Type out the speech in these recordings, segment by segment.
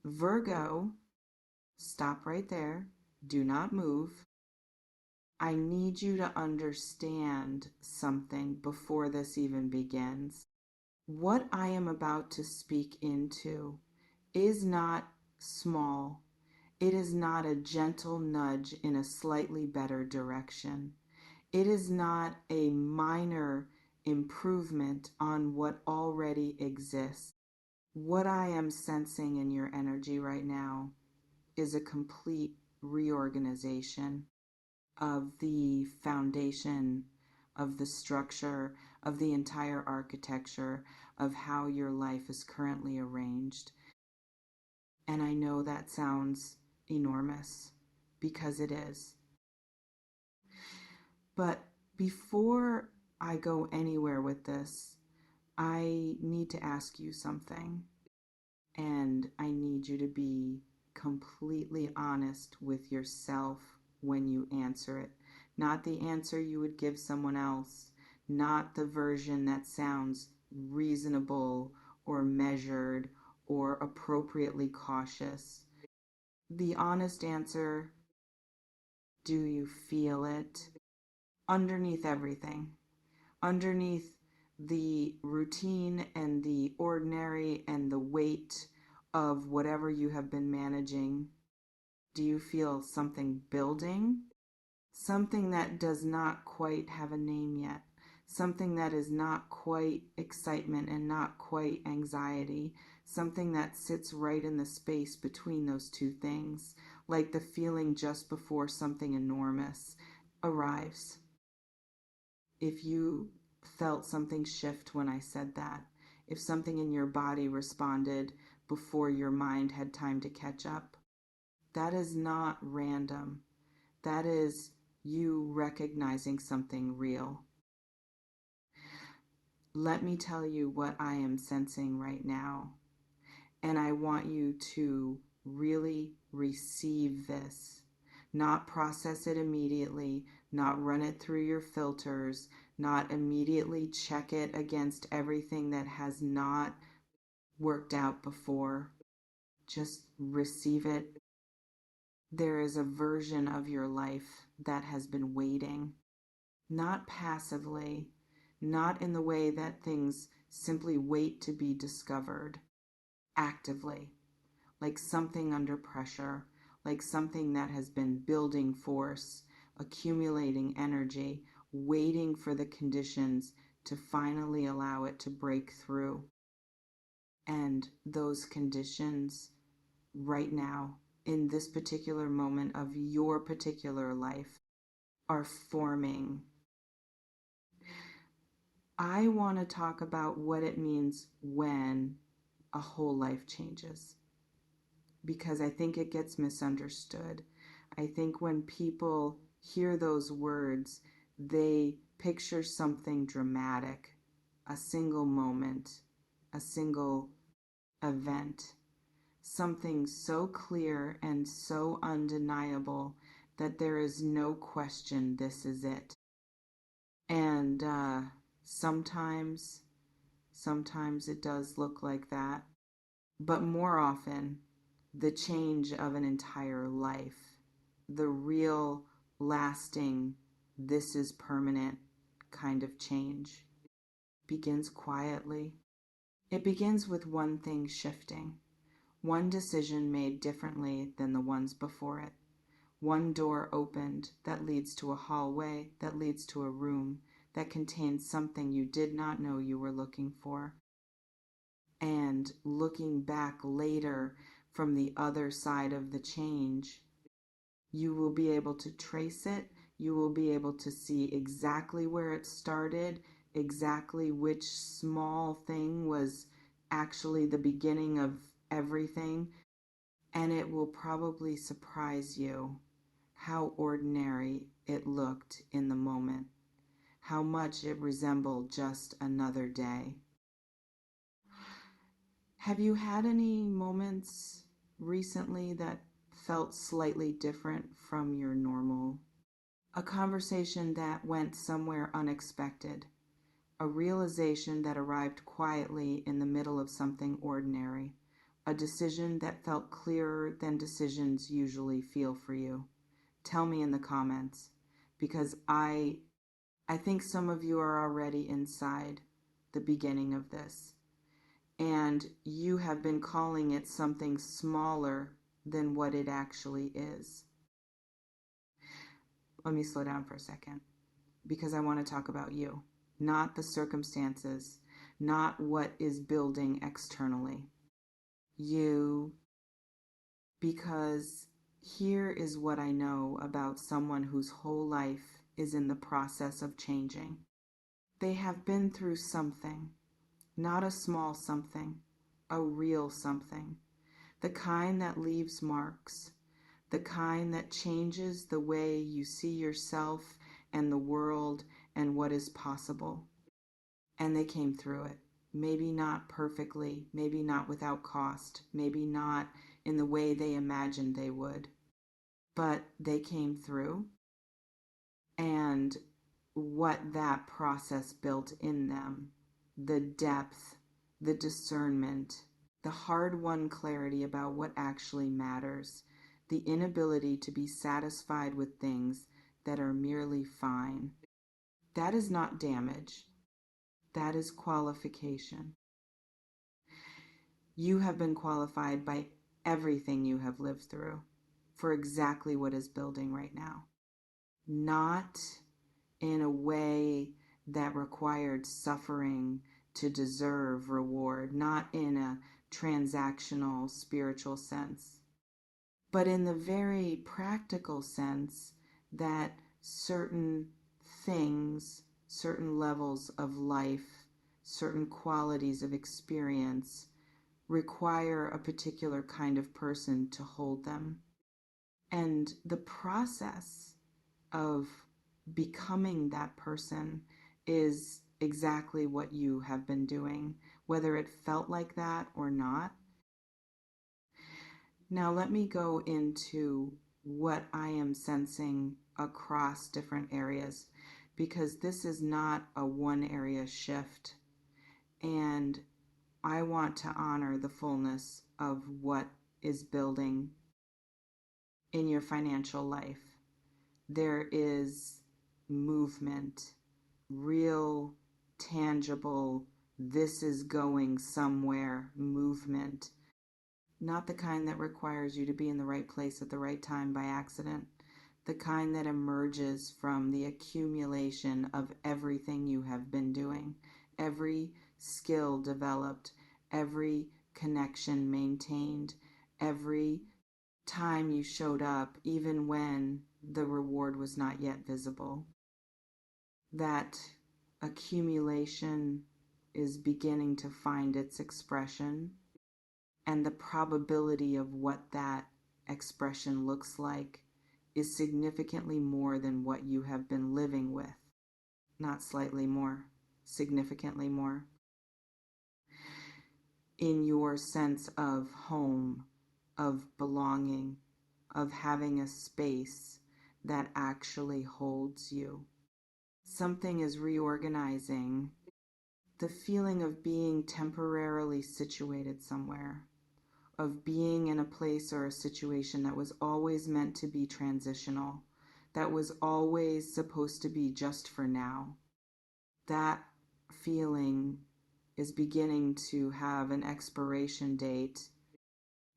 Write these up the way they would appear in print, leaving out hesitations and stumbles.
Virgo, stop right there. Do not move. I need you to understand something before this even begins. What I am about to speak into is not small. It is not a gentle nudge in a slightly better direction. It is not a minor improvement on what already exists. What I am sensing in your energy right now is a complete reorganization of the foundation, of the structure, of the entire architecture of how your life is currently arranged. And I know that sounds enormous because it is. But before I go anywhere with this, I need to ask you something. And I need you to be completely honest with yourself when you answer it. Not the answer you would give someone else, not the version that sounds reasonable or measured or appropriately cautious. The honest answer, do you feel it? Underneath everything, underneath the routine and the ordinary and the weight of whatever you have been managing, do you feel something building? Something that does not quite have a name yet. Something that is not quite excitement and not quite anxiety. Something that sits right in the space between those two things, like the feeling just before something enormous arrives. If you felt something shift when I said that, if something in your body responded before your mind had time to catch up, that is not random. That is you recognizing something real. Let me tell you what I am sensing right now. And I want you to really receive this, not process it immediately, not run it through your filters, not immediately check it against everything that has not worked out before. Just receive it. There is a version of your life that has been waiting, not passively, not in the way that things simply wait to be discovered, actively, like something under pressure, like something that has been building force, accumulating energy, waiting for the conditions to finally allow it to break through. And those conditions right now, in this particular moment of your particular life, are forming. I want to talk about what it means when a whole life changes, because I think it gets misunderstood. I think when people hear those words, they picture something dramatic, a single moment, a single event, something so clear and so undeniable that there is no question this is it. And sometimes it does look like that, but more often, the change of an entire life, the real, lasting, this is permanent kind of change, begins quietly. It begins with one thing shifting, one decision made differently than the ones before it, one door opened that leads to a hallway, that leads to a room that contains something you did not know you were looking for. And looking back later from the other side of the change, you will be able to trace it. You will be able to see exactly where it started, exactly which small thing was actually the beginning of everything. And it will probably surprise you how ordinary it looked in the moment, how much it resembled just another day. Have you had any moments recently that felt slightly different from your normal? A conversation that went somewhere unexpected, a realization that arrived quietly in the middle of something ordinary, a decision that felt clearer than decisions usually feel for you? Tell me in the comments, because I think some of you are already inside the beginning of this, and you have been calling it something smaller than what it actually is. Let me slow down for a second, because I want to talk about you, not the circumstances, not what is building externally. You, because here is what I know about someone whose whole life is in the process of changing. They have been through something, not a small something, a real something, the kind that leaves marks, the kind that changes the way you see yourself and the world and what is possible. And they came through it. Maybe not perfectly, maybe not without cost, maybe not in the way they imagined they would, but they came through. And what that process built in them, the depth, the discernment, the hard-won clarity about what actually matters, the inability to be satisfied with things that are merely fine. That is not damage. That is qualification. You have been qualified by everything you have lived through for exactly what is building right now. Not in a way that required suffering to deserve reward, not in a transactional spiritual sense, but in the very practical sense that certain things, certain levels of life, certain qualities of experience require a particular kind of person to hold them. And the process of becoming that person is exactly what you have been doing, whether it felt like that or not. Now, let me go into what I am sensing across different areas, because this is not a one area shift, and I want to honor the fullness of what is building in your financial life. There is movement, real, tangible, this is going somewhere movement. Not the kind that requires you to be in the right place at the right time by accident. The kind that emerges from the accumulation of everything you have been doing, every skill developed, every connection maintained, every time you showed up, even when the reward was not yet visible. That accumulation is beginning to find its expression, and the probability of what that expression looks like is significantly more than what you have been living with. Not slightly more, significantly more. In your sense of home, of belonging, of having a space that actually holds you. Something is reorganizing. The feeling of being temporarily situated somewhere, of being in a place or a situation that was always meant to be transitional, that was always supposed to be just for now. That feeling is beginning to have an expiration date,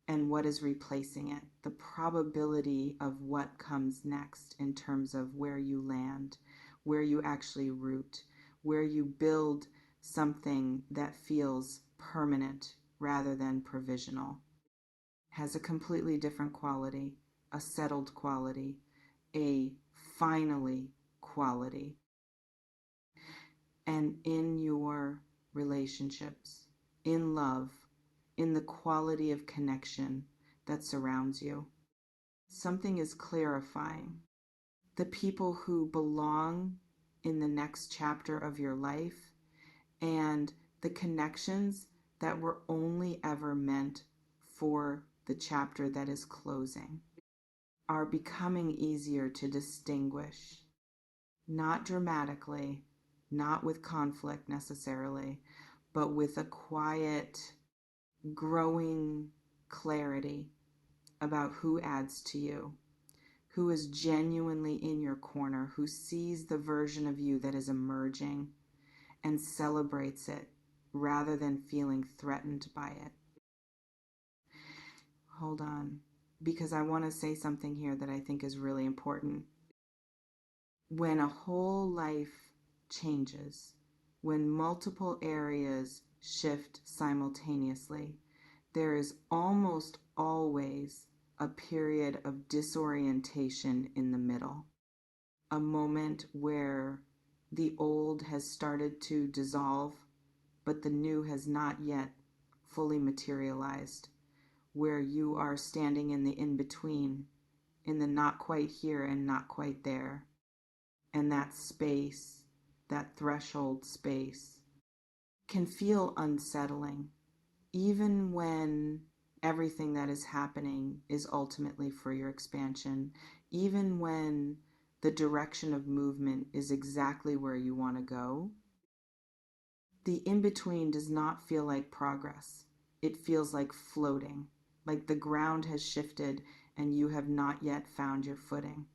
and what is replacing it, the probability of what comes next in terms of where you land, where you actually root, where you build something that feels permanent rather than provisional, has a completely different quality, a settled quality, a finally quality. And in your relationships, in love, in the quality of connection that surrounds you, something is clarifying. The people who belong in the next chapter of your life, and the connections that were only ever meant for the chapter that is closing, are becoming easier to distinguish. Not dramatically, not with conflict necessarily, but with a quiet, growing clarity about who adds to you, who is genuinely in your corner, who sees the version of you that is emerging and celebrates it rather than feeling threatened by it. Hold on, because I want to say something here that I think is really important. When a whole life changes, when multiple areas shift simultaneously, there is almost always a period of disorientation in the middle, a moment where the old has started to dissolve, but the new has not yet fully materialized, where you are standing in the in-between, in the not quite here and not quite there. And that space, that threshold space, can feel unsettling, even when everything that is happening is ultimately for your expansion, even when the direction of movement is exactly where you want to go. The in-between does not feel like progress. It feels like floating, like the ground has shifted and you have not yet found your footing.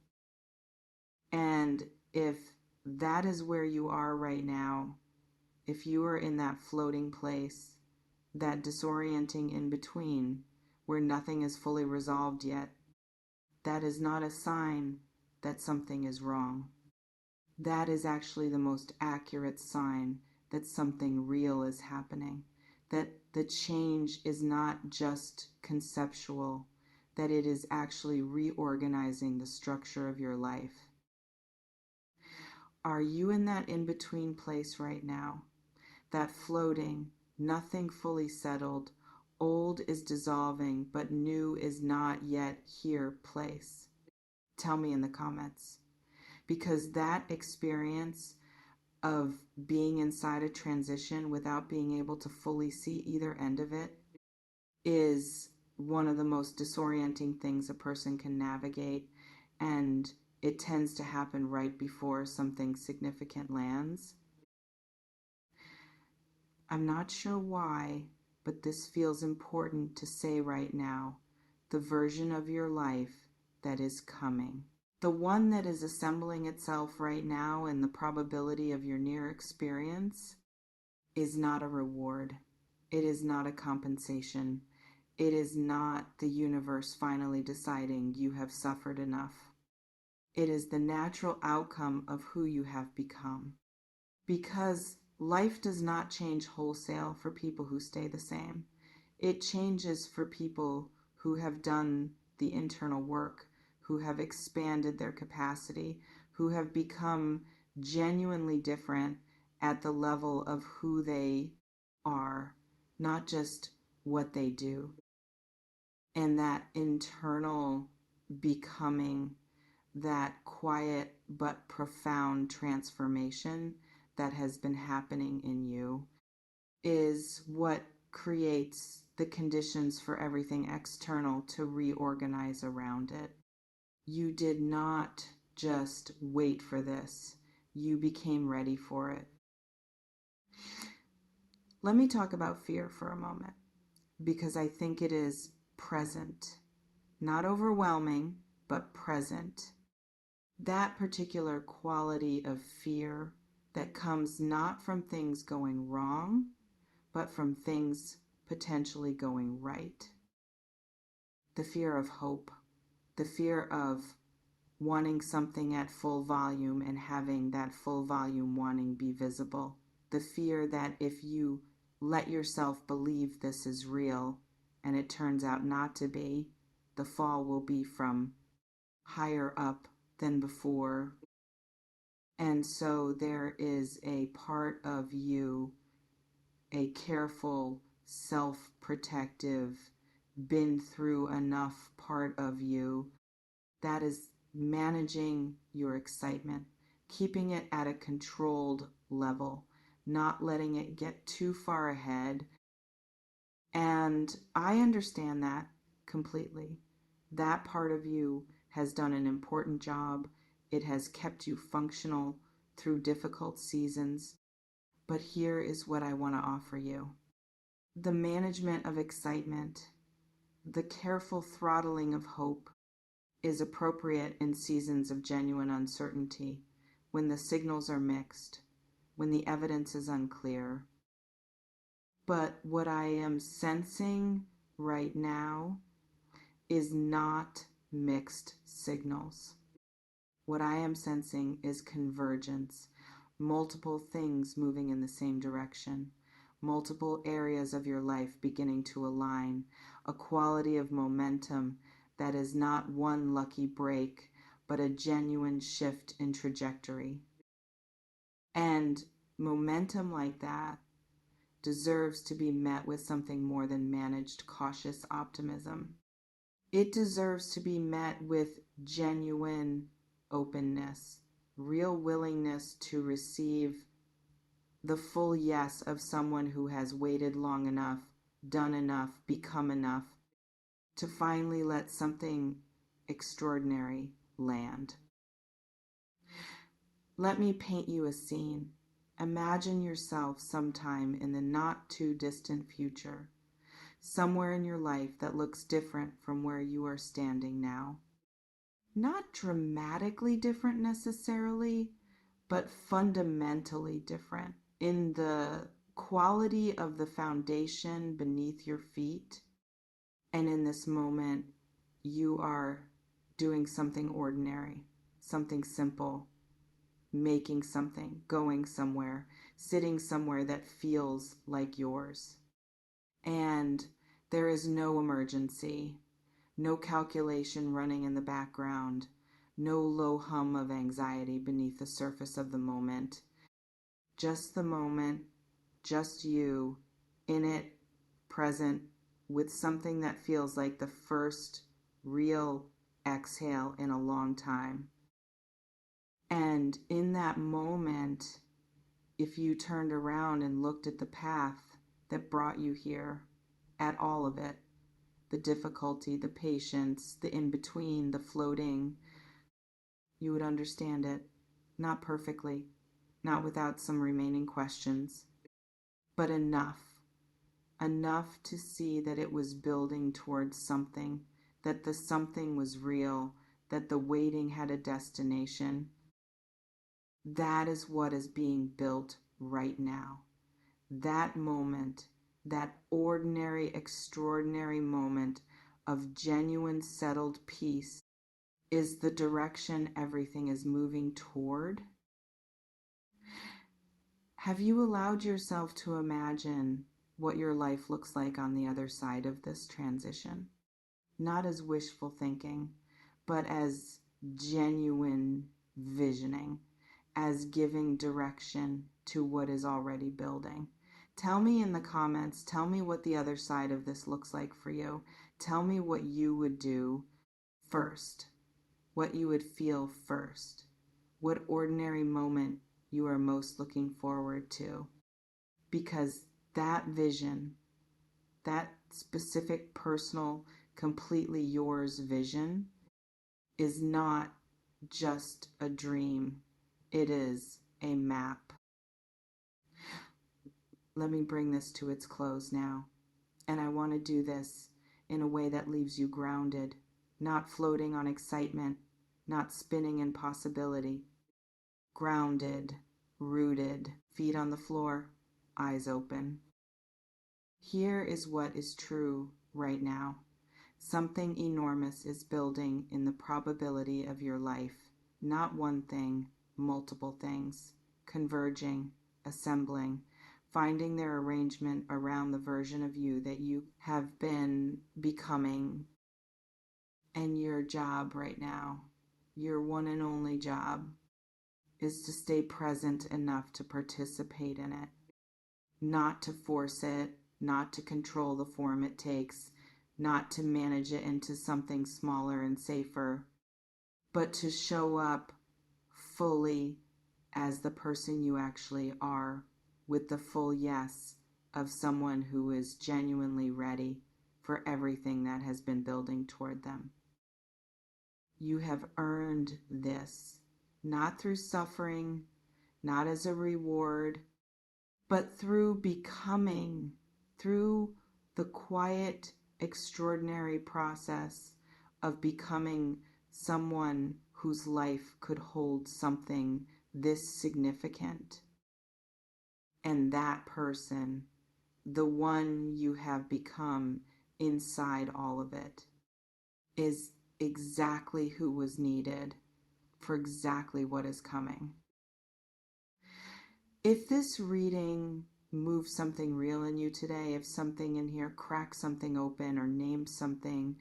And if that is where you are right now, if you are in that floating place, that disorienting in between, where nothing is fully resolved yet, that is not a sign that something is wrong. That is actually the most accurate sign that something real is happening, that the change is not just conceptual, that it is actually reorganizing the structure of your life. Are you in that in-between place right now? That floating, nothing fully settled, old is dissolving, but new is not yet here place? Tell me in the comments. Because that experience of being inside a transition without being able to fully see either end of it is one of the most disorienting things a person can navigate, and it tends to happen right before something significant lands. I'm not sure why, but this feels important to say right now. The version of your life that is coming. The one that is assembling itself right now and the probability of your near experience is not a reward. It is not a compensation. It is not the universe finally deciding you have suffered enough. It is the natural outcome of who you have become. Because life does not change wholesale for people who stay the same. It changes for people who have done the internal work, who have expanded their capacity, who have become genuinely different at the level of who they are, not just what they do. And that internal becoming, that quiet but profound transformation that has been happening in you is what creates the conditions for everything external to reorganize around it. You did not just wait for this. You became ready for it. Let me talk about fear for a moment, because I think it is present, not overwhelming, but present. That particular quality of fear that comes not from things going wrong, but from things potentially going right. The fear of hope, the fear of wanting something at full volume and having that full volume wanting be visible. The fear that if you let yourself believe this is real and it turns out not to be, the fall will be from higher up than before. And so there is a part of you, a careful, self-protective, been through enough part of you that is managing your excitement, keeping it at a controlled level, not letting it get too far ahead. And I understand that completely. That part of you has done an important job. It has kept you functional through difficult seasons. But here is what I want to offer you. The management of excitement, The careful throttling of hope is appropriate in seasons of genuine uncertainty, when the signals are mixed, when the evidence is unclear. But what I am sensing right now is not mixed signals. What I am sensing is convergence, multiple things moving in the same direction, multiple areas of your life beginning to align, a quality of momentum that is not one lucky break, but a genuine shift in trajectory. And momentum like that deserves to be met with something more than managed, cautious optimism. It deserves to be met with genuine openness, real willingness to receive the full yes of someone who has waited long enough, done enough, become enough to finally let something extraordinary land. Let me paint you a scene. Imagine yourself sometime in the not too distant future, somewhere in your life that looks different from where you are standing now. Not dramatically different necessarily, but fundamentally different in the quality of the foundation beneath your feet. And in this moment, you are doing something ordinary, something simple, making something, going somewhere, sitting somewhere that feels like yours. And there is no emergency, no calculation running in the background, no low hum of anxiety beneath the surface of the moment. Just the moment, just you, in it, present, with something that feels like the first real exhale in a long time. And in that moment, if you turned around and looked at the path that brought you here, at all of it, the difficulty, the patience, the in-between, the floating, you would understand it. Not perfectly, not without some remaining questions, but enough to see that it was building towards something, that the something was real, that the waiting had a destination. That is what is being built right now. That moment, that ordinary, extraordinary moment of genuine settled peace is the direction everything is moving toward. Have you allowed yourself to imagine what your life looks like on the other side of this transition? Not as wishful thinking, but as genuine visioning, as giving direction to what is already building. Tell me in the comments, tell me what the other side of this looks like for you. Tell me what you would do first, what you would feel first, what ordinary moment you are most looking forward to. Because that vision, that specific, personal, completely yours vision is not just a dream. It is a map. Let me bring this to its close now. And I want to do this in a way that leaves you grounded, not floating on excitement, not spinning in possibility. Grounded, rooted, feet on the floor, eyes open. Here is what is true right now. Something enormous is building in the probability of your life. Not one thing, multiple things, converging, assembling, finding their arrangement around the version of you that you have been becoming. And your job right now, your one and only job, is to stay present enough to participate in it, not to force it, not to control the form it takes, not to manage it into something smaller and safer, but to show up fully as the person you actually are, with the full yes of someone who is genuinely ready for everything that has been building toward them. You have earned this, not through suffering, not as a reward, but through becoming, through the quiet extraordinary process of becoming someone whose life could hold something this significant. And that person, the one you have become inside all of it, is exactly who was needed for exactly what is coming. If this reading moves something real in you today, if something in here cracks something open or names something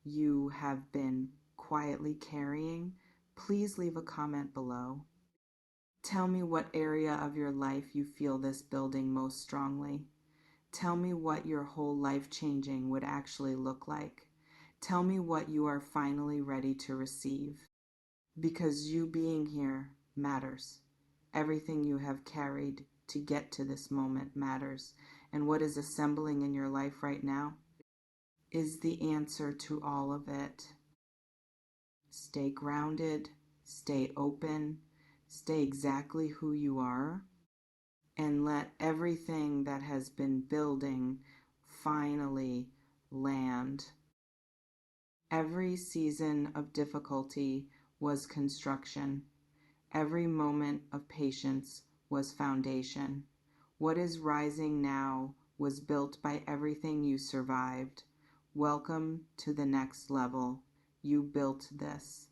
you have been quietly carrying, please leave a comment below. Tell me what area of your life you feel this building most strongly. Tell me what your whole life changing would actually look like. Tell me what you are finally ready to receive. Because you being here matters. Everything you have carried to get to this moment matters. And what is assembling in your life right now is the answer to all of it. Stay grounded, stay open, stay exactly who you are, and let everything that has been building finally land. Every season of difficulty was construction. Every moment of patience was foundation. What is rising now was built by everything you survived. Welcome to the next level. You built this.